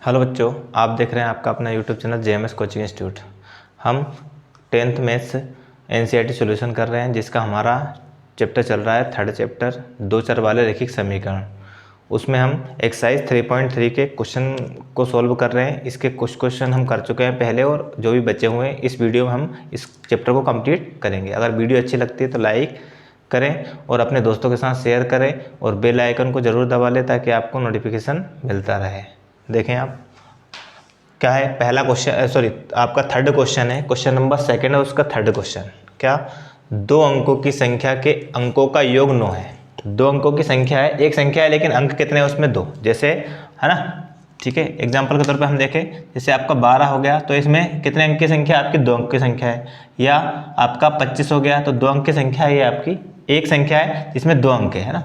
Hello बच्चों, आप देख रहे हैं आपका अपना YouTube channel JMS coaching institute. हम 10th मैथ्स एनसीईआरटी सॉल्यूशन कर रहे हैं, जिसका हमारा चैप्टर चल रहा है थर्ड चैप्टर, दो चर वाले रैखिक समीकरण। उसमें हम एक्सरसाइज 3.3 के क्वेश्चन को सॉल्व कर रहे हैं। इसके कुछ क्वेश्चन हम कर चुके हैं पहले, और जो भी बचे हुए हैं इस वीडियो में हम इस चैप्टर को कंप्लीट करेंगे। अगर वीडियो अच्छी लगती है तो लाइक करें और अपने दोस्तों के साथ शेयर करें और बेल आइकन को ज़रूर दबा लें ताकि आपको नोटिफिकेशन मिलता रहे। देखें आप क्या है, पहला क्वेश्चन आपका थर्ड क्वेश्चन है, क्वेश्चन नंबर सेकंड है उसका थर्ड क्वेश्चन। क्या, दो अंकों की संख्या के अंकों का योग 9 है। दो अंकों की संख्या है, एक संख्या है लेकिन अंक कितने हैं उसमें 2, जैसे है ना। ठीक है, एग्जाम्पल के तौर पे हम देखें, जैसे आपका 12 हो गया तो इसमें कितने अंक की संख्या, आपकी 2 अंक की संख्या है। या आपका 25 हो गया तो 2 अंक की संख्या है, ये आपकी एक संख्या है जिसमें 2 अंक है ना।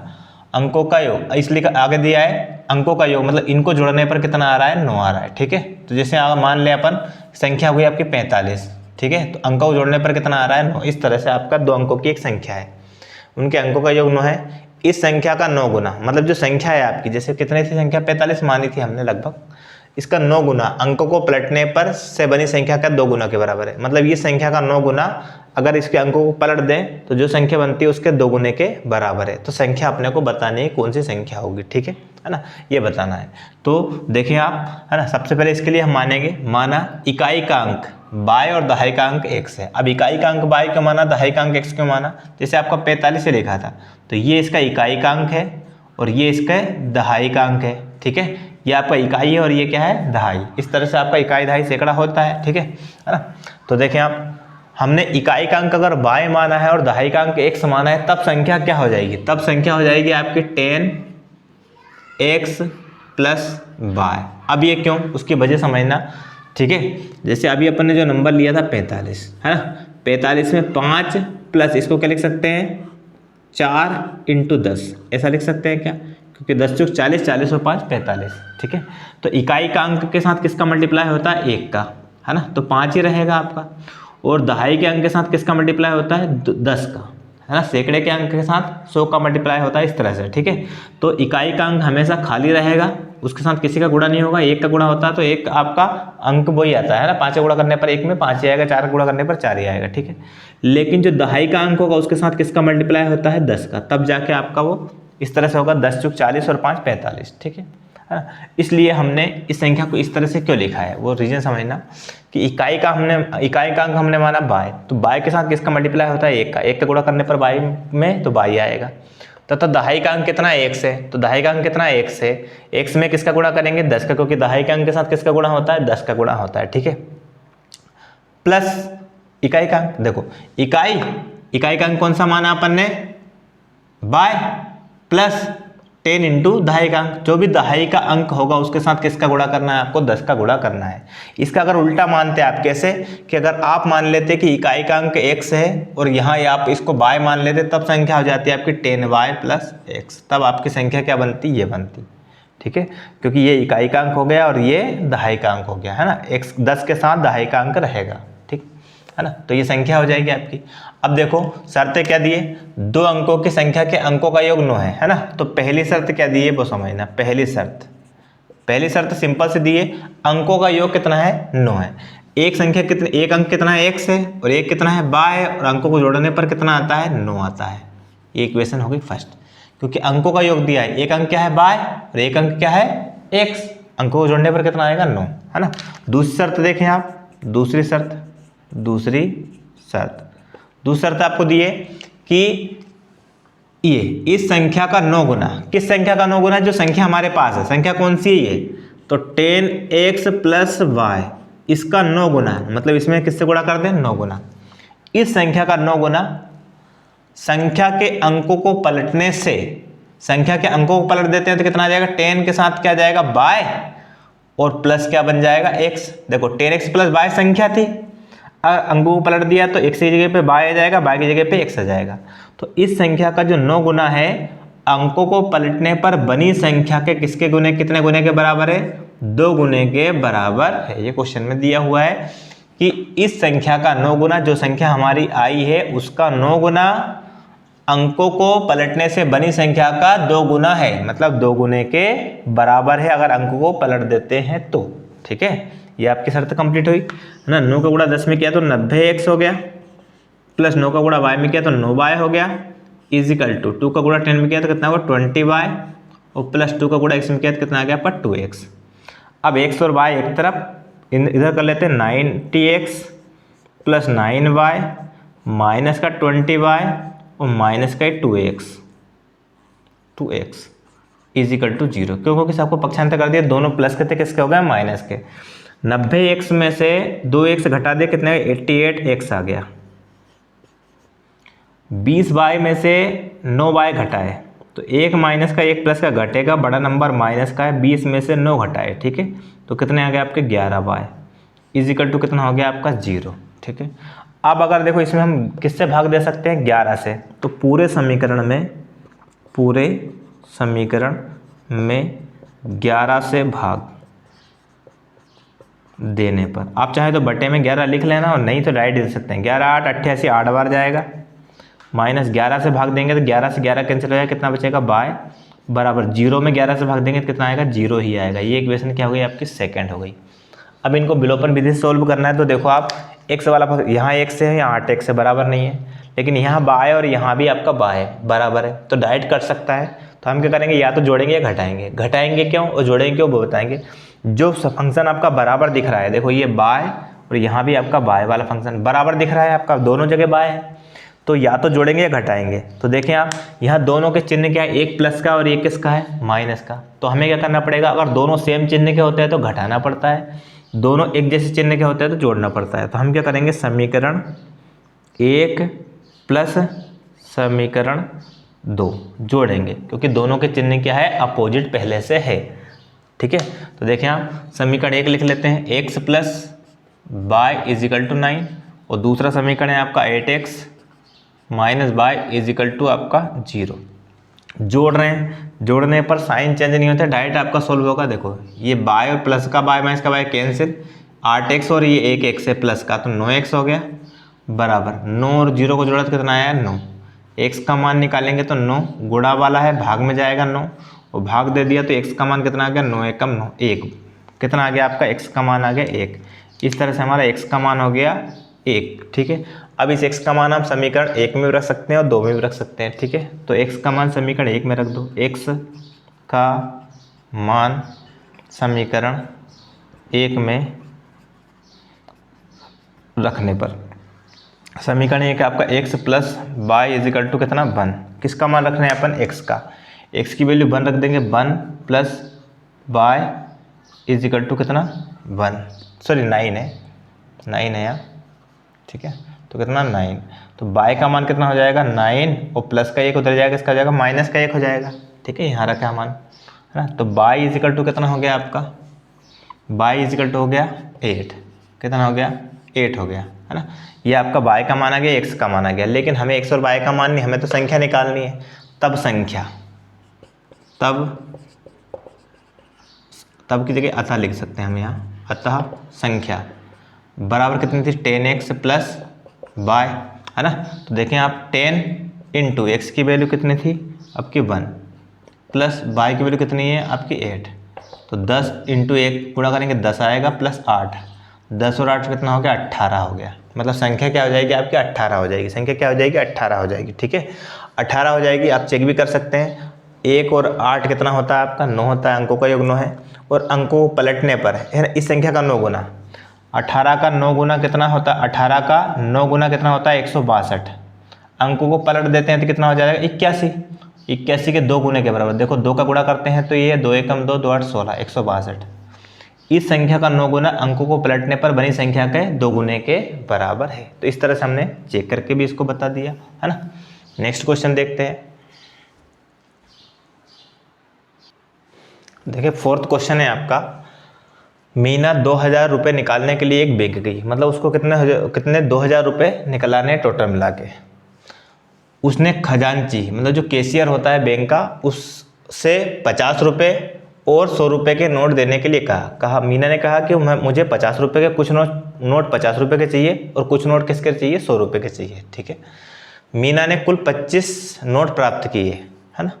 अंकों का योग, इसलिए आगे दिया है अंकों का योग, मतलब इनको जोड़ने पर कितना आ रहा है, 9 आ रहा है। ठीक है, तो जैसे अगर मान ले अपन संख्या हुई आपकी 45, ठीक है, तो अंकों को जोड़ने पर कितना आ रहा है, 9। इस तरह से आपका 2 अंकों की एक संख्या है, उनके अंकों का योग 9 है। इस संख्या का 9 गुना, मतलब जो संख्या है आपकी, जैसे कितने थी संख्या, 45 मानी थी हमने लगभग, इसका 9 गुना अंकों को पलटने पर से बनी संख्या का 2 गुना के बराबर है। मतलब ये संख्या का 9 गुना अगर इसके अंकों को पलट दें तो जो संख्या बनती है उसके 2 गुने के बराबर है। तो संख्या अपने को बतानी है कौन सी संख्या होगी। ठीक है ना, ये बताना है। तो देखिए आप, है ना, सबसे पहले इसके लिए हम मानेंगे, माना इकाई का अंक y और दहाई का अंक x है। अब इकाई का अंक y क्यों माना, दहाई का अंक x क्यों माना, जैसे आपका 45 से लिखा था तो ये इसका इकाई का अंक है और ये इसका दहाई का अंक है। ठीक है, ये आपका इकाई है और ये क्या है, दहाई। इस तरह से आपका इकाई दहाई सैकड़ा होता है। ठीक है ना। तो देखें आप, हमने इकाई का अंक अगर y माना है और दहाई का अंक x माना है, तब संख्या क्या हो जाएगी, तब संख्या हो जाएगी आपकी 10x प्लस y। अब ये क्यों, उसकी वजह समझना। ठीक है, जैसे अभी अपन ने जो नंबर लिया था 45, है ना, 45 में 5 प्लस इसको क्या लिख सकते हैं, 4 × 10 ऐसा लिख सकते हैं क्या, क्योंकि 10 चौक 40, 40 और 5 45। ठीक है, तो इकाई का अंक के साथ किसका मल्टीप्लाई होता है, 1 का, है ना, तो 5 ही रहेगा आपका। और दहाई के अंक के साथ किसका मल्टीप्लाई होता है, 10 का, है ना। सैकड़े के अंक के साथ 100 का मल्टीप्लाई होता है, इस तरह से। ठीक है, तो इकाई का अंक हमेशा खाली रहेगा, उसके साथ किसी का गुणा नहीं होगा, 1 का गुणा होता है तो एक आपका अंक वही आता है ना, 5 गुणा करने पर 1 में 5 ही आएगा, 4 गुणा करने पर 4 ही आएगा। ठीक है, लेकिन जो दहाई का अंक होगा उसके साथ किसका मल्टीप्लाई होता है, 10 का, तब जाके आपका वो इस तरह से होगा, 10 चौक 40 और 5 45। ठीक है, इसलिए हमने इस संख्या को इस तरह से क्यों लिखा है, वो रीजन समझना कि इकाई का अंक हमने माना बाय, तो बाय के साथ किसका मल्टीप्लाई होता है, 1 का, 1 का गुणा करने पर बाई में तो बाई आएगा। तो दहाई का अंक कितना है, 1 से, तो दहाई का अंक कितना है, 1 से, 1 में किसका गुणा करेंगे, 10 का, क्योंकि दहाई के अंक के साथ किसका गुणा होता है, 10 का गुणा होता है। ठीक है, प्लस इकाई का अंक, देखो इकाई का अंक कौन सा माना अपन ने, बाय, प्लस 10 × दहाई का अंक, जो भी दहाई का अंक होगा उसके साथ किसका गुणा करना है, आपको 10 का गुणा करना है। इसका अगर उल्टा मानते आप, कैसे कि अगर आप मान लेते कि इकाई का अंक x है और यहाँ आप इसको y मान लेते, तब संख्या हो जाती है आपकी 10y + x, तब आपकी संख्या क्या बनती, ये बनती। ठीक है, क्योंकि ये इकाई का अंक हो गया और ये दहाई का अंक हो गया, है ना, x 10 के साथ दहाई का अंक रहेगा। ठीक है ना, तो ये संख्या हो जाएगी आपकी। अब देखो शर्तें क्या दिए, दो अंकों की संख्या के अंकों का योग 9 है ना। तो पहली शर्त क्या दी है वो समझना। पहली शर्त सिंपल से दी है, अंकों का योग कितना है, 9 है। एक अंक कितना है, x है, और एक कितना है, y, और अंकों को जोड़ने पर कितना आता है, 9 आता है। ये इक्वेशन हो गई फर्स्ट, क्योंकि अंकों का योग दिया है, एक अंक क्या है y और एक अंक क्या है x, अंकों को जोड़ने पर कितना आएगा, 9, है ना। दूसरी शर्त देखें आप, दूसरी शर्त आपको दी है कि ये इस संख्या का 9 गुना, किस संख्या का 9 गुना, जो संख्या हमारे पास है, संख्या कौन सी है ये, तो 10x + y, इसका 9 गुना, मतलब इसमें किससे गुणा कर दें, 9 गुना। इस संख्या का 9 गुना संख्या के अंकों को पलटने से, संख्या के अंकों को पलट देते हैं तो कितना आ जाएगा, 10 के साथ क्या जाएगा, y, और प्लस क्या बन जाएगा, x। देखो 10x + y संख्या थी, अंकों को पलट दिया तो x की जगह पे y आ जाएगा, y की जगह पे x आ जाएगा। तो इस संख्या का जो 9 गुना है, अंकों को पलटने पर बनी संख्या के कितने गुने के बराबर है, 2 गुने के बराबर है। ये क्वेश्चन में दिया हुआ है कि इस संख्या का 9 गुना, जो संख्या हमारी आई है उसका 9 गुना अंकों को पलटने से बनी संख्या का 2 गुना है, मतलब 2 गुने के बराबर है अगर अंकों को पलट देते हैं तो। ठीक है, ये आपकी शर्त कंप्लीट हुई है ना। 9 का गुणा 10 में किया तो 90x हो गया, प्लस 9 का गुणा y में किया तो 9y हो गया, इजिकल टू 2 का गुणा 10 में किया तो कितना हुआ 20y, और प्लस 2 का गुणा x में किया तो कितना आ गया पर 2x। अब x और y एक तरफ इधर कर लेते हैं 90x प्लस 9y माइनस का 20y और माइनस का 2x इजिकल टू 0, क्योंकि सबको पक्षांतर कर दिया, दोनों प्लस के थे, किसके हो गए माइनस के। 90x में से 2x घटा दिया, कितने 88x आ गया। 20y में से 9y घटाए तो 1 माइनस का 1 प्लस का घटेगा, बड़ा नंबर माइनस का है, 20 में से 9 घटाए, ठीक है, तो कितने आ गए आपके 11y इजिकल टू कितना हो गया आपका 0। ठीक है, अब अगर देखो इसमें हम किससे भाग दे सकते हैं 11 से, तो पूरे समीकरण में 11 से भाग देने पर, आप चाहे तो बटे में 11 लिख लेना और नहीं तो डायरेक्ट दे सकते हैं। 11 8 88 8 बार जाएगा, माइनस 11 से भाग देंगे तो 11 से 11 कैंसिल हो जाएगा, कितना बचेगा बाय बराबर 0 में 11 से भाग देंगे तो कितना आएगा 0 ही आएगा। ये इक्वेशन क्या हो गई आपकी सेकंड हो गई। अब इनको विलोपन विधि से सोल्व करना है, तो देखो आप x वाला यहाँ x है, यहाँ 8x से बराबर नहीं है, लेकिन यहाँ बाय और यहाँ भी आपका बाय बराबर है, तो डायरेक्ट कर सकता है। तो हम क्या करेंगे, या तो जोड़ेंगे या घटाएंगे। घटाएंगे क्यों और जोड़ेंगे क्यों वो बताएंगे। जो फंक्शन आपका बराबर दिख रहा है, देखो ये बाय और यहाँ भी आपका बाय वाला फंक्शन बराबर दिख रहा है, आपका दोनों जगह बाय है, तो या तो जोड़ेंगे या घटाएंगे। तो देखें आप यहाँ दोनों के चिन्ह क्या है, एक प्लस का और एक किसका है माइनस का, तो हमें क्या करना पड़ेगा, अगर दोनों सेम चिन्ह के होते हैं तो घटाना पड़ता है, दोनों एक जैसे चिन्ह के होते हैं तो जोड़ना पड़ता है। तो हम क्या करेंगे, समीकरण 1 प्लस समीकरण 2 जोड़ेंगे, क्योंकि दोनों के चिन्ह क्या है अपोजिट पहले से है। ठीक है, तो देखें आप समीकरण 1 लिख लेते हैं, x plus y equal to 9, और दूसरा समीकरण है आपका 8x minus y equal to आपका 0। जोड़ रहे हैं, जोड़ने पर साइन चेंज नहीं होता, डायरेक्ट आपका सोल्व होगा। देखो ये बाय और प्लस का बाय माइनस का बाय कैंसिल, 8x और ये एक x है प्लस का, तो 9x हो गया बराबर 9 और 0 को जोड़ा तो कितना आया 9। x का मान निकालेंगे तो 9 गुणा वाला है, भाग में जाएगा 9 और भाग दे दिया तो x का मान कितना आ गया 9 एकम 9 1, कितना आ गया आपका x का मान आ गया 1। इस तरह से हमारा x का मान हो गया 1। ठीक है, अब इस x का मान आप समीकरण 1 में भी रख सकते हैं और 2 में भी रख सकते हैं। ठीक है, तो x का मान समीकरण 1 में रख दो, x का मान समीकरण 1 में रखने पर समीकरण 1 आपका x plus y equal to कितना 1, किसका मान रखना है अपन x का, x की वैल्यू 1 रख देंगे, 1 प्लस बाय इजिकल टू कितना 9 है यहाँ। ठीक है, तो कितना 9, तो बाय का मान कितना हो जाएगा 9 और प्लस का 1 उधर जाएगा, इसका हो जाएगा माइनस का 1 हो जाएगा। ठीक है, यहाँ रखा मान है ना, तो बाय इजिकल टू कितना हो गया आपका, बाय इजिकल टू हो गया 8, कितना हो गया 8 हो गया है ना। ये आपका बाय का मान आ गया, x का मान आ गया, लेकिन हमें x और बाय का मान नहीं, हमें तो संख्या निकालनी है। तब की जगह अतः लिख सकते हैं हम यहाँ, अतः संख्या बराबर कितनी थी 10x प्लस बाय है ना। तो देखें आप 10 इंटू एक्स की वैल्यू कितनी थी आपकी 1 प्लस बाय की वैल्यू कितनी है आपकी 8, तो 10 इंटू 1 गुणा करेंगे 10 आएगा प्लस 8, 10 और 8 कितना हो गया 18 हो गया। मतलब संख्या क्या हो जाएगी आपकी 18 हो जाएगी, संख्या क्या हो जाएगी 18 हो जाएगी। ठीक है, 18 हो जाएगी। आप चेक भी कर सकते हैं, 1 और 8 कितना होता है आपका 9 होता है, अंकों का योग 9 है, और अंकों को पलटने पर है ना इस संख्या का 9 गुना, 18 का 9 गुना कितना होता है, 18 का 9 गुना कितना होता है 162। अंकों को पलट देते हैं तो कितना हो जाएगा 81, 81 के 2 गुने के बराबर। देखो 2 का गुणा करते हैं तो ये 2 एकम 2 2 8 16 162। इस संख्या का 9 गुना अंकों को पलटने पर बनी संख्या के 2 गुने के बराबर है। तो इस तरह से हमने चेक करके भी इसको बता दिया है ना। नेक्स्ट क्वेश्चन देखते हैं। देखिए फोर्थ क्वेश्चन है आपका, मीना 2000 रुपये निकालने के लिए एक बैंक गई, मतलब उसको कितने 2000 रुपये निकलाने टोटल मिला के। उसने खजांची मतलब जो कैशियर होता है बैंक का, उससे 50 रुपये और 100 रुपये के नोट देने के लिए कहा। मीना ने कहा कि मुझे 50 रुपये के कुछ नोट 50 रुपये के चाहिए और कुछ नोट किसके चाहिए 100 रुपये के चाहिए। ठीक है, मीना ने कुल 25 नोट प्राप्त किए, है ना।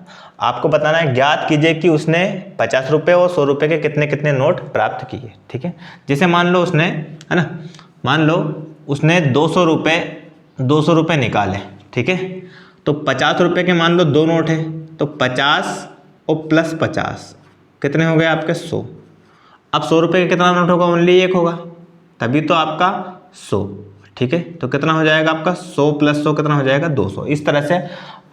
आपको बताना है, ज्ञात कीजिए कि उसने 50 रुपये और 100 रुपये के कितने कितने नोट प्राप्त किए। ठीक है, जैसे मान लो उसने, है ना, मान लो उसने 200 रुपये निकाले। ठीक है, तो 50 रुपये के मान लो 2 नोट है, तो 50 और प्लस 50 कितने हो गए आपके 100। अब 100 रुपये का कितना नोट होगा, ओनली एक होगा, तभी तो आपका 100। ठीक है, तो कितना हो जाएगा आपका 100 प्लस 100 कितना हो जाएगा 200। इस तरह से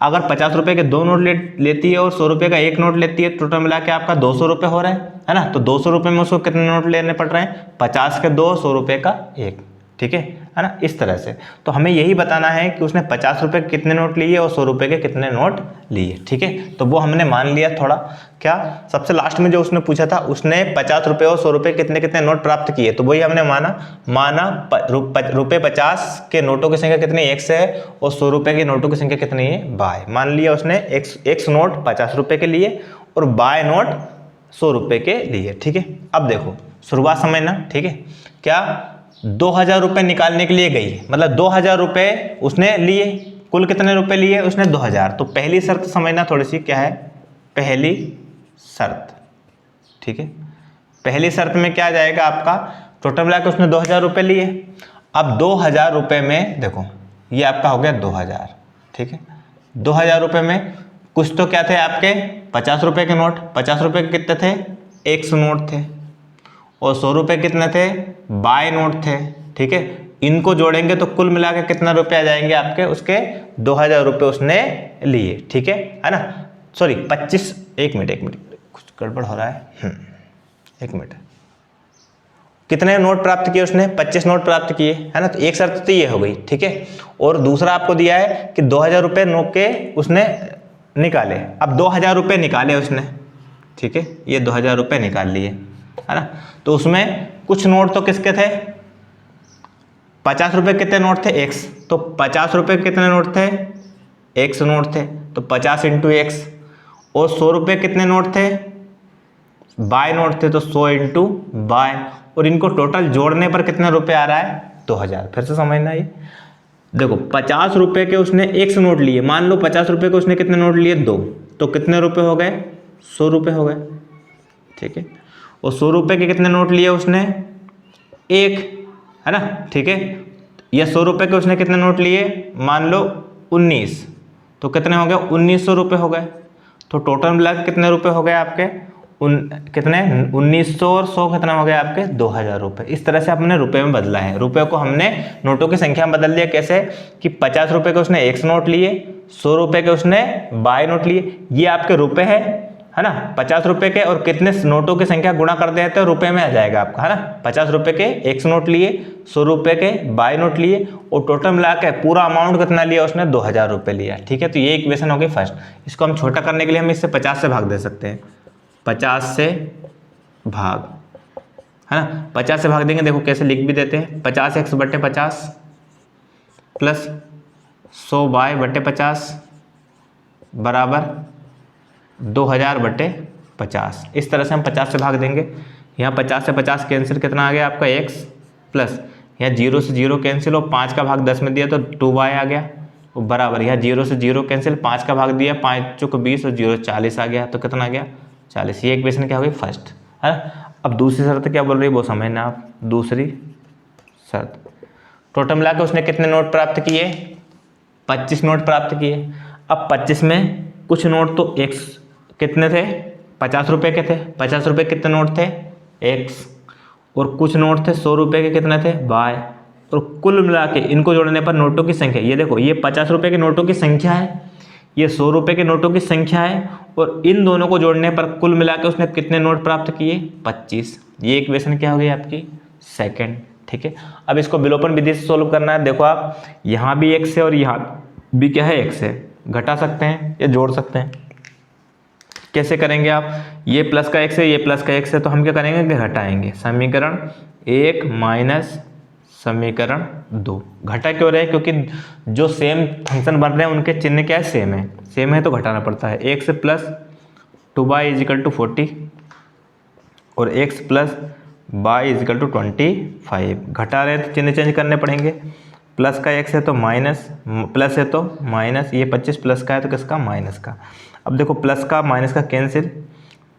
अगर 50 रुपये के 2 नोट लेती है और 100 रुपये का 1 नोट लेती है, टोटल मिला के आपका 200 रुपये हो रहा है ना। तो 200 रुपये में उसको कितने नोट लेने पड़ रहे हैं, 50 के 2, 100 रुपये का 1। ठीक है ना, इस तरह से। तो हमें यही बताना है कि उसने 50 रुपये के कितने नोट लिए और 100 रुपये के कितने नोट लिए। ठीक है, तो वो हमने मान लिया। थोड़ा क्या, सबसे लास्ट में जो उसने पूछा था, उसने 50 रुपये और 100 रुपये कितने कितने नोट प्राप्त किए, तो वही हमने माना रुपये 50 के नोटों की संख्या कितनी, 1 है, और 100 रुपये के नोटों की संख्या कितनी है, बाय। मान लिया उसने एक्स नोट 50 रुपये के लिए और बाय नोट 100 रुपये के लिए। ठीक है, अब देखो शुरुआत समझना। ठीक है, क्या 2000 रुपये निकालने के लिए गई, मतलब 2000 रुपये उसने लिए, कुल कितने रुपए लिए उसने 2000। तो पहली शर्त समझना थोड़ी सी, क्या है पहली शर्त। ठीक है, पहली शर्त में क्या आ जाएगा आपका, टोटल मिला के उसने 2000 रुपये लिए। अब 2000 रुपये में देखो, ये आपका हो गया 2000। ठीक है, 2000 रुपये में कुछ तो क्या थे आपके 50 रुपये के नोट, 50 रुपये के कितने थे, 100 नोट थे, और 100 रुपये कितने थे, बाय नोट थे। ठीक है, इनको जोड़ेंगे तो कुल मिला के कितना रुपये आ जाएंगे आपके, उसके 2000 रुपये उसने लिए। ठीक है ना, सॉरी 25, एक मिनट कुछ गड़बड़ हो रहा है, एक मिनट। कितने नोट प्राप्त किए उसने, 25 नोट प्राप्त किए, है ना। तो एक शर्त तो ये हो गई। ठीक है, और दूसरा आपको दिया है कि 2000 रुपये नोट के उसने निकाले। अब 2000 रुपये निकाले उसने, ठीक है, ये 2000 रुपये निकाल लिए, है ना। तो उसमें कुछ नोट तो किसके थे, 50 रुपये कितने नोट थे, एक्स, तो 50 रुपये कितने नोट थे, 100 नोट थे, तो 50 इंटू एक्स। और 100 रुपये कितने नोट थे, बाय नोट थे, तो 100 इंटू बाय। और इनको टोटल जोड़ने पर कितने रुपये आ रहा है, 2000। फिर से समझना, ये देखो 50 रुपये के उसने 100 नोट लिए, मान लो 50 रुपये के उसने कितने नोट लिए, 2, तो कितने रुपये हो गए, 100 रुपये हो गए। ठीक है, और 100 रुपये के कितने नोट लिए उसने, 1, है ना। ठीक है, या 100 रुपये के उसने कितने नोट लिए, मान लो 19, तो कितने हो गए, 1900 रुपये हो गए। तो टोटल मिला के कितने रुपये हो गए आपके, कितने 1900 और 100 कितना हो गया आपके 2000 रुपये। इस तरह से अपने रुपये में बदला है। रुपये को हमने नोटों की संख्या में बदल दिया, कैसे कि 50 रुपये के उसने 100 नोट लिए, 100 रुपये के उसने बाय नोट लिए, ये आपके रुपये है ना। 50 रुपये के और कितने नोटों की संख्या गुणा कर देते हैं, रुपये में आ जाएगा आपका, है ना। 50 रुपये के 100 नोट लिए, 100 रुपये के बाय नोट लिए, और टोटल मिला के पूरा अमाउंट कितना लिया उसने, 2000 रुपये लिया। ठीक है, तो ये इक्वेशन होगी फर्स्ट। इसको हम छोटा करने के लिए हम इससे 50 से भाग दे सकते हैं, 50 से भाग, है ना। 50 से भाग देंगे, देखो कैसे लिख भी देते हैं, 50x बटे 50 प्लस 100 बाय बटे 50 बराबर 2000 बटे 50। इस तरह से हम 50 से भाग देंगे। यहाँ 50 से 50 कैंसिल, कितना आ गया आपका x, प्लस यहाँ 0 से 0 कैंसिल, और 5 का भाग 10 में दिया तो 2y आ गया, और बराबर यहाँ 0 से 0 कैंसिल, 5 का भाग दिया, 5 चौक 20 और 0 40 आ गया, तो कितना आ गया 40। ये इक्वेशन क्या हो गई फर्स्ट, है ना। अब दूसरी शर्त क्या बोल रही है वो समझना आप। दूसरी शर्त, टोटल मिला के उसने कितने नोट प्राप्त किए, 25 नोट प्राप्त किए। अब 25 में कुछ नोट तो x कितने थे, 50 रुपये के थे, 50 रुपये कितने नोट थे, x, और कुछ नोट थे 100 रुपये के, कितने थे, बाय। और कुल मिला के इनको जोड़ने पर नोटों की संख्या, ये देखो ये 50 रुपये के नोटों की संख्या है, ये 100 रुपये के नोटों की संख्या है, और इन दोनों को जोड़ने पर कुल मिला के उसने कितने नोट प्राप्त किए, 25। ये इक्वेशन क्या हो गई आपकी सेकंड। ठीक है, अब इसको विलोपन विधि से सोल्व करना है। देखो आप, यहाँ भी x है और यहाँ भी क्या है, x है, घटा सकते हैं या जोड़ सकते हैं। कैसे करेंगे आप, ये प्लस का x है, ये प्लस का x है, तो हम क्या करेंगे कि घटाएंगे। समीकरण 1 माइनस समीकरण 2। घटा क्यों रहे, क्योंकि जो सेम फंक्शन बन रहे हैं उनके चिन्ह क्या है, सेम है तो घटाना पड़ता है। x plus 2y is equal to 40 और x plus y equal to 25। घटा रहे हैं तो चिन्ह चेंज करने पड़ेंगे। प्लस का x है तो माइनस, प्लस है तो माइनस, ये 25 प्लस का है तो किसका, माइनस का। अब देखो प्लस का माइनस का कैंसिल,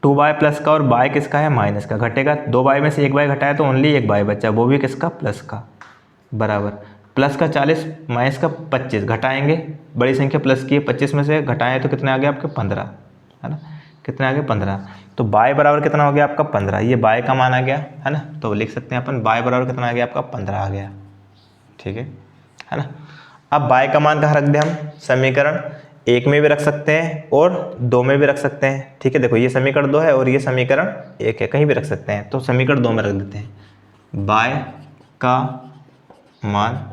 2y प्लस का और y किसका है, माइनस का, घटेगा 2y में से 1y घटाया तो ओनली 1y बचा, वो भी किसका, प्लस का, बराबर प्लस का 40 माइनस का 25, घटाएंगे, बड़ी संख्या प्लस की है, 25 में से घटाएं तो कितने आ गए आपके 15, है ना, कितने आ गए 15। तो y बराबर कितना हो गया आपका 15, ये y का मान आ गया, है ना, तो लिख सकते हैं अपन y बराबर कितना आ गया आपका 15 आ गया, ठीक है ना। अब y का मान कहाँ रख दें हम, समीकरण 1 में भी रख सकते हैं और 2 में भी रख सकते हैं, ठीक है। देखो ये समीकरण 2 है और ये समीकरण 1 है, कहीं भी रख सकते हैं, तो समीकरण 2 में रख देते हैं। y का मान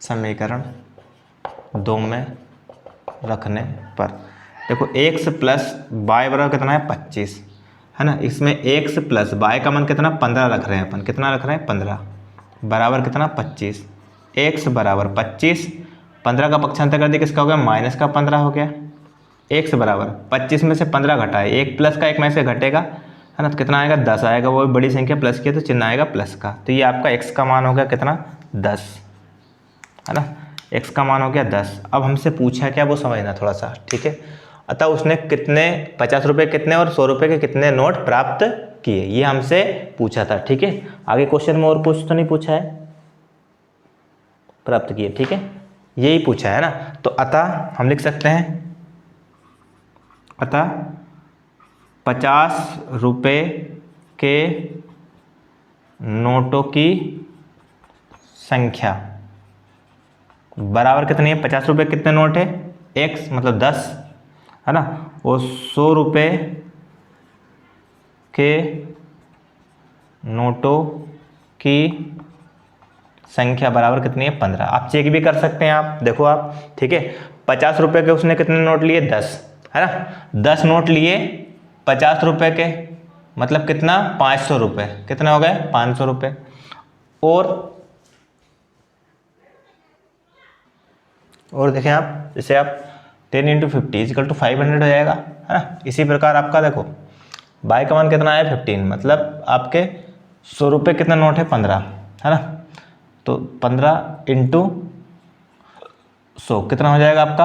समीकरण 2 में रखने पर देखो x प्लस y बराबर कितना है 25, है ना, इसमें x प्लस y का मान कितना 15 रख रहे हैं अपन, कितना रख रहे हैं 15, बराबर कितना 25, x बराबर 25, 15 का पक्षांतर कर दिया किसका हो गया, माइनस का 15 हो गया, x बराबर 25 में से 15 घटाए, एक प्लस का एक में से घटेगा, है ना, तो कितना आएगा 10 आएगा, वो भी बड़ी संख्या प्लस की है तो चिन्ह आएगा प्लस का, तो ये आपका x का मान हो गया कितना 10, है ना, x का मान हो गया 10। अब हमसे पूछा क्या वो समझना थोड़ा सा, ठीक है। अतः उसने कितने 50 रुपये कितने और 100 रुपये के कितने नोट प्राप्त किए, ये हमसे पूछा था, ठीक है। आगे क्वेश्चन में और कुछ तो नहीं पूछा है, प्राप्त किए, ठीक है, यही पूछा है ना। तो अतः हम लिख सकते हैं, अतः 50 रुपये के नोटों की संख्या बराबर कितनी है, 50 रुपये कितने नोट है, x मतलब 10, है ना, और 100 रुपये के नोटों की संख्या बराबर कितनी है 15। आप चेक भी कर सकते हैं, आप देखो आप, ठीक है, 50 रुपये के उसने कितने नोट लिए 10, है ना, 10 नोट लिए 50 रुपये के, मतलब कितना 500 रुपये, कितने हो गए 500 रुपये, और देखें आप, जैसे आप 10 × 50 = 500 हो जाएगा, है ना। इसी प्रकार आपका देखो y का मान कितना है 15, मतलब आपके 100 रुपये कितना नोट है 15, है ना, तो 15 × 100 कितना हो जाएगा आपका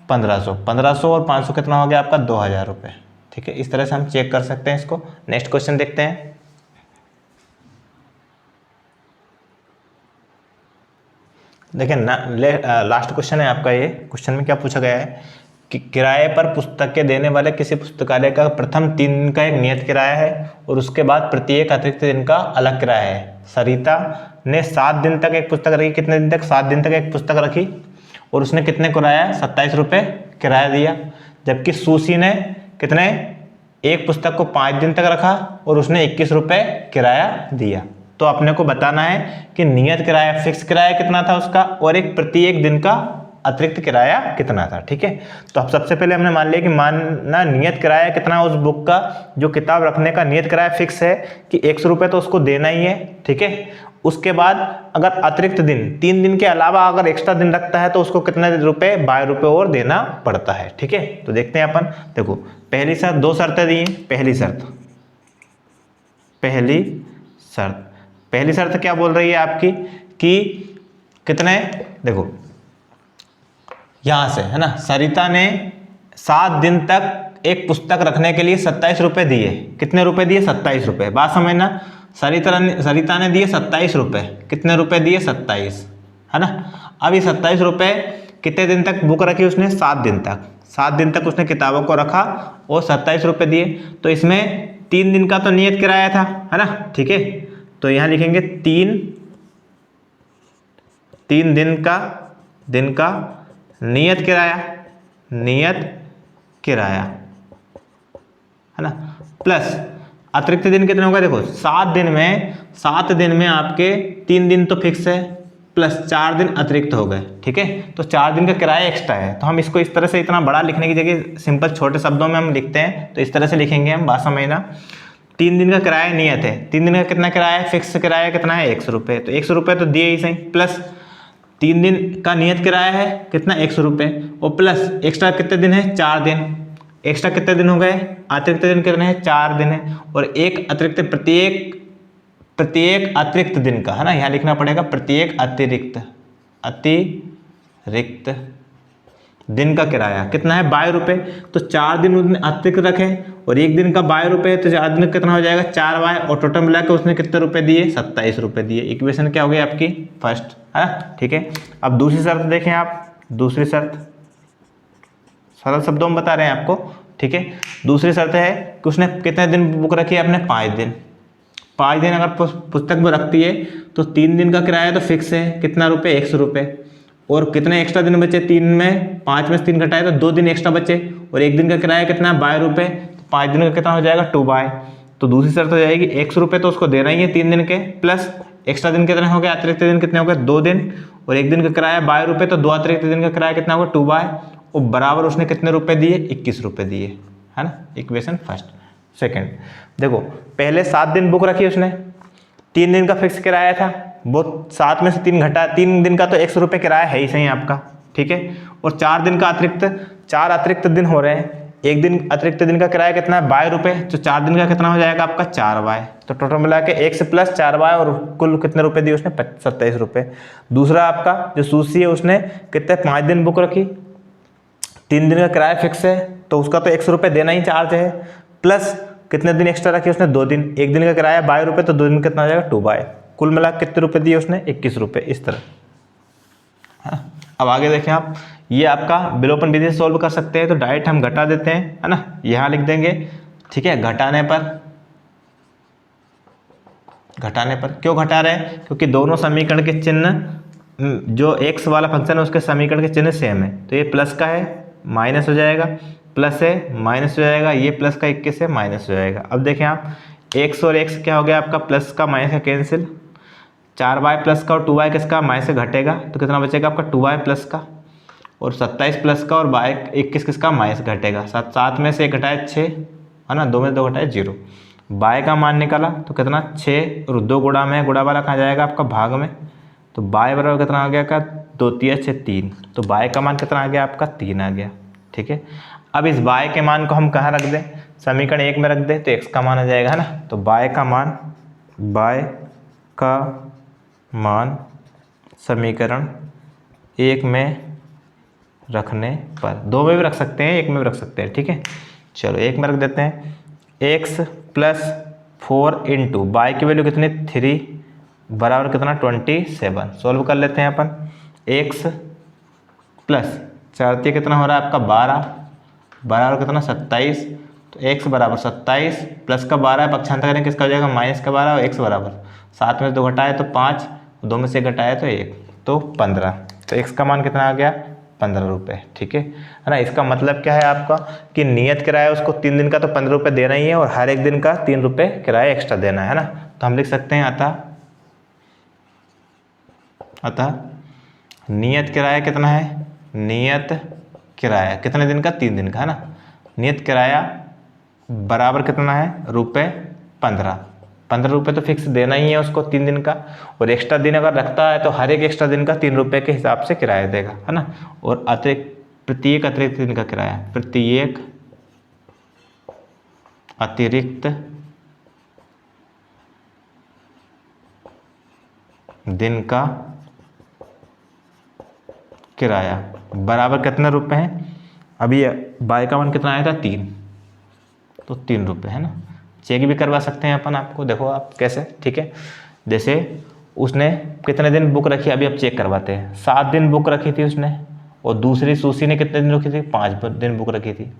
1500, 1500 और 500 कितना हो गया आपका 2000 रुपये, ठीक है। इस तरह से हम चेक कर सकते हैं इसको। नेक्स्ट क्वेश्चन देखते हैं। देखिए लास्ट क्वेश्चन है आपका, ये क्वेश्चन में क्या पूछा गया है कि किराए पर पुस्तकें देने वाले किसी पुस्तकालय का प्रथम 3 दिन का एक नियत किराया है और उसके बाद प्रत्येक अतिरिक्त दिन का अलग किराया है। सरिता ने 7 दिन तक एक पुस्तक रखी, कितने दिन तक, 7 दिन तक एक पुस्तक रखी और उसने कितने किराया 27 रुपये किराया दिया, जबकि सुशी ने कितने एक पुस्तक को 5 दिन तक रखा और उसने 21 रुपये किराया दिया। तो अपने को बताना है कि नियत किराया फिक्स किराया कितना था उसका और एक प्रत्येक दिन का अतिरिक्त किराया कितना था, ठीक है। तो अब सबसे पहले हमने मान लिया कि मानना नियत किराया कितना उस बुक का, जो किताब रखने का नियत किराया फिक्स है कि 100 रुपये तो उसको देना ही है, ठीक है। उसके बाद अगर अतिरिक्त दिन 3 दिन के अलावा अगर एक्स्ट्रा दिन रखता है तो उसको कितने रुपए 22 रुपये और देना पड़ता है, ठीक है। तो देखते हैं अपन, देखो पहली शर्त, 2 शर्तें दी हैं। पहली शर्त क्या बोल रही है आपकी कि कितने, देखो यहां से, है ना, सरिता ने 7 दिन तक एक पुस्तक रखने के लिए 27 रुपये दिए। कितने रुपए दिए 27 रुपये, बात समझना, सरिता ने दिए 27 रुपये, कितने रुपए दिए 27, है ना। अब ये 27 रुपये कितने दिन तक बुक रखी उसने, 7 दिन तक, 7 दिन तक उसने किताबों को रखा और 27 रुपये दिए। तो इसमें 3 दिन का तो नियत किराया था, है ना, ठीक है। तो यहाँ लिखेंगे 3 दिन का नियत किराया, है ना, प्लस अतिरिक्त दिन कितने होगा, देखो 7 दिन में आपके 3 दिन तो फिक्स है प्लस 4 दिन अतिरिक्त हो गए, ठीक है। तो 4 दिन का किराया एक्स्ट्रा है, तो हम इसको इस तरह से, इतना बड़ा लिखने की जगह सिंपल छोटे शब्दों में हम लिखते हैं, तो इस तरह से लिखेंगे हम, बात समझना। 3 दिन का किराया नियत है, 3 दिन का कितना किराया है, फिक्स किराया कितना है 100 रुपये, तो 100 रुपये तो दिए ही सही, प्लस 3 दिन का नियत किराया है कितना 100 रुपये और प्लस एक्स्ट्रा कितने दिन है 4 दिन, एक्स्ट्रा कितने दिन हो गए, अतिरिक्त दिन कितने हैं 4 दिन है, और एक अतिरिक्त प्रत्येक अतिरिक्त दिन का, है ना, यहाँ लिखना पड़ेगा प्रत्येक अतिरिक्त दिन का किराया कितना है 22 रुपये, तो 4 दिन उसने अतिरिक्त रखे और 1 दिन का 22 रुपये, तो 4 दिन का कितना हो जाएगा 4y, और टोटल मिला के उसने कितने रुपए दिए 27 रुपये दिए। इक्वेशन क्या हो गई आपकी फर्स्ट, है ना, ठीक है। अब दूसरी शर्त देखें आप, दूसरी शर्त सरल शब्दों में बता रहे हैं आपको, ठीक है। दूसरी शर्त है कि उसने कितने दिन बुक रखी है आपने 5 दिन। 5 दिन अगर पुस्तक में रखती है तो 3 दिन का किराया तो फिक्स है, कितना रुपये 100 रुपये, और कितने एक्स्ट्रा दिन बचे 3 में, 5 में से 3 घटाए तो 2 दिन एक्स्ट्रा बचे, और 1 दिन का किराया कितना है 22 रुपये, तो 5 दिन का कितना हो जाएगा 2/, तो दूसरी शर्त हो जाएगी 100 रुपये तो उसको देना ही है 3 दिन के, प्लस एक्स्ट्रा दिन कितने हो गए, अतिरिक्त दिन कितने हो गए 2 दिन, और 1 दिन का किराया 22 रुपये, तो 2 अतिरिक्त दिन का किराया कितना होगा 2/, और बराबर उसने कितने रुपए दिए 21 रुपये दिए, है ना। Equation first. सेकंड देखो, पहले 7 दिन बुक रखी उसने, 3 दिन का फिक्स किराया था, वो 7 में से 3 घटा, 3 दिन का तो 100 रुपये किराया है ही सही आपका, ठीक है, और 4 दिन का अतिरिक्त, 4 अतिरिक्त दिन हो रहे हैं, 1 दिन अतिरिक्त दिन का किराया कितना है 22 रुपये, तो 4 दिन का कितना हो जाएगा आपका 4y, तो टोटल मिला के 1 प्लस 4y, और कुल कितने रुपए दिए उसने 27 रुपये। दूसरा आपका जो सूसी है उसने कितने 5 दिन बुक रखी, 3 दिन का किराया फिक्स है, तो उसका तो 100 रुपये देना ही चार्ज है, प्लस कितने दिन एक्स्ट्रा रखे उसने 2 दिन, 1 दिन का किराया 22 रुपये, तो 2 दिन कितना हो जाएगा 2/, कुल मिला कितने रुपए दिए उसने 21 रुपये, इस तरह। हाँ, अब आगे देखें आप, ये आपका विलोपन विधि से सॉल्व कर सकते हैं, तो डायरेक्ट हम घटा देते हैं, है ना, यहाँ लिख देंगे, ठीक है। घटाने पर क्यों घटा रहे हैं, क्योंकि दोनों समीकरण के चिन्ह, जो x वाला फंक्शन है उसके समीकरण के चिन्ह सेम है, तो ये प्लस का है माइनस हो जाएगा, प्लस है माइनस हो जाएगा, ये प्लस का 21 है माइनस हो जाएगा। अब देखें आप, x और x क्या हो गया आपका, प्लस का माइनस का कैंसिल, 4y प्लस का और 2y किसका माइनस से घटेगा, तो कितना बचेगा आपका 2y प्लस का, और 27 प्लस का और 21 किसका माइनस घटेगा, 7 में से 1 घटाए 6, है ना, 2 में 2 घटाए 0, y का मान निकाला तो कितना 6, और 2 गुणा में, गुणा वाला कहाँ जाएगा आपका भाग में, तो y बराबर कितना आ गया का 2 3 6 3, तो y का मान कितना आ गया आपका 3 आ गया, ठीक है। अब इस y के मान को हम कहाँ रख दें, समीकरण 1 में रख दें, तो x का मान आ जाएगा, है ना, तो y का मान समीकरण 1 में रखने पर, 2 में भी रख सकते हैं 1 में भी रख सकते हैं, ठीक है। चलो 1 में रख देते हैं, x प्लस 4 इंटू y की वैल्यू कितनी 3 बराबर कितना 27, सॉल्व कर लेते हैं अपन। x प्लस 4 कितना हो रहा है आपका 12 बराबर कितना 27, तो x बराबर 27 प्लस का 12 पक्षांतर करें किसका हो जाएगा माइनस का 12, और x बराबर 7 में से 2 घटाए तो 5, 2 में से 1 घटाए तो 1, तो 15, तो x का मान कितना आ गया 15 रुपये, ठीक है ना। इसका मतलब क्या है आपका कि नियत किराया उसको 3 दिन का तो 15 रुपये देना ही है, और हर एक दिन का 3 रुपये किराया एक्स्ट्रा देना है ना। तो हम लिख सकते हैं अतः नियत किराया कितना है, नियत किराया कितने दिन का 3 दिन का, है ना। नियत किराया बराबर कितना है रुपये 15 रुपये तो फिक्स देना ही है उसको 3 दिन का, और एक्स्ट्रा दिन अगर रखता है तो हर एक एक्स्ट्रा दिन का 3 रुपये के हिसाब से किराया देगा, है ना। और प्रत्येक अतिरिक्त दिन का किराया, प्रत्येक अतिरिक्त दिन का किराया बराबर कितने रुपए हैं, अभी बाय का मान कितना आया था 3, तो 3 रुपये, है ना। चेक भी करवा सकते हैं अपन आपको, देखो आप कैसे, ठीक है। जैसे उसने कितने दिन बुक रखी, अभी आप चेक करवाते हैं। 7 दिन बुक रखी थी उसने, और दूसरी सूसी ने कितने दिन रखी थी 5 दिन बुक रखी थी,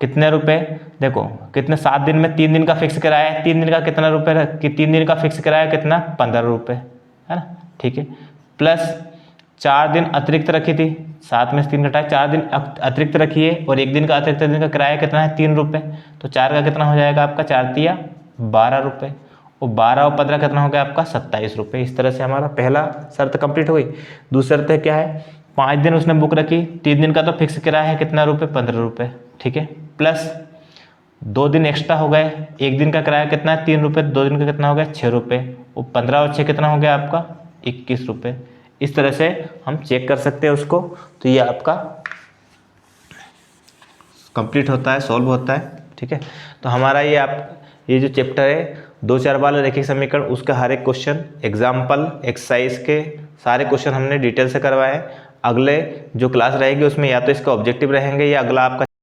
कितने रुपए देखो कितने, 7 दिन में 3 दिन का फिक्स किराया है, 3 दिन का कितना रुपये कि 3 दिन का फिक्स किराया कितना 15 रुपये, है ना, ठीक है। प्लस 4 दिन अतिरिक्त रखी थी, 7 में से 3 घटाए 4 दिन अतिरिक्त रखी है, और 1 दिन का अतिरिक्त दिन का किराया कितना है 3 रुपये, तो 4 का कितना हो जाएगा आपका 4 तिया 12 रुपये, और 12 और 15 कितना हो गया आपका 27 रुपये। इस तरह से हमारा पहला शर्त कंप्लीट हो गई। दूसरी शर्त है क्या है, 5 दिन उसने बुक रखी, 3 दिन का तो फिक्स किराया है कितना रुपये 15 रुपये, ठीक है। प्लस 2 दिन एक्स्ट्रा हो गए, 1 दिन का किराया कितना है 3 रुपये, 2 दिन का कितना हो गया 6 रुपये, और 15 और 6 कितना हो गया आपका 21 रुपये। इस तरह से हम चेक कर सकते हैं उसको, तो ये आपका कंप्लीट होता है, सॉल्व होता है, ठीक है। तो हमारा ये आप ये जो चैप्टर है 2-4 वाला रैखिक समीकरण, उसका हर एक क्वेश्चन, एग्जाम्पल, एक्सरसाइज के सारे क्वेश्चन हमने डिटेल से करवाए हैं। अगले जो क्लास रहेगी उसमें या तो इसका ऑब्जेक्टिव रहेंगे या अगला आपका